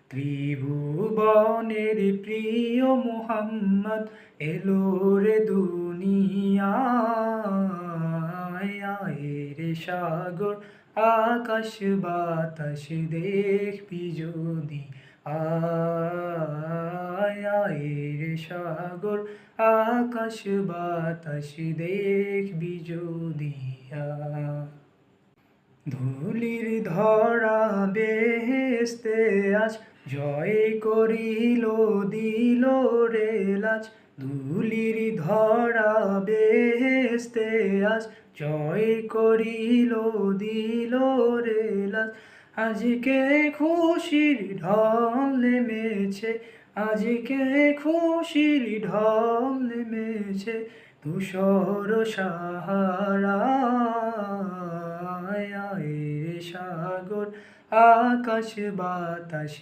ত্রিভুবনের প্রিয় মুহাম্মদ এলো রে দুনিয়ায়। আয় রে সাগর আকাশ বাতাস দেখবি যদি, আয় আয় রে সাগর আকাশ বাতাস দেখবি যদি, আয়। ধূলির ধরা বেহেশতে আজ জয় করিল দিল রে লাজ। ধূলির ধরা বেহেশতে আজ জয় করিল দিল রে লাজ। আজকে খুশির ঢল নেমেছে, আজকে খুশির ঢল নেমেছে ধূসর সাহারায়। আয় রে সাগর আকাশ বাতাস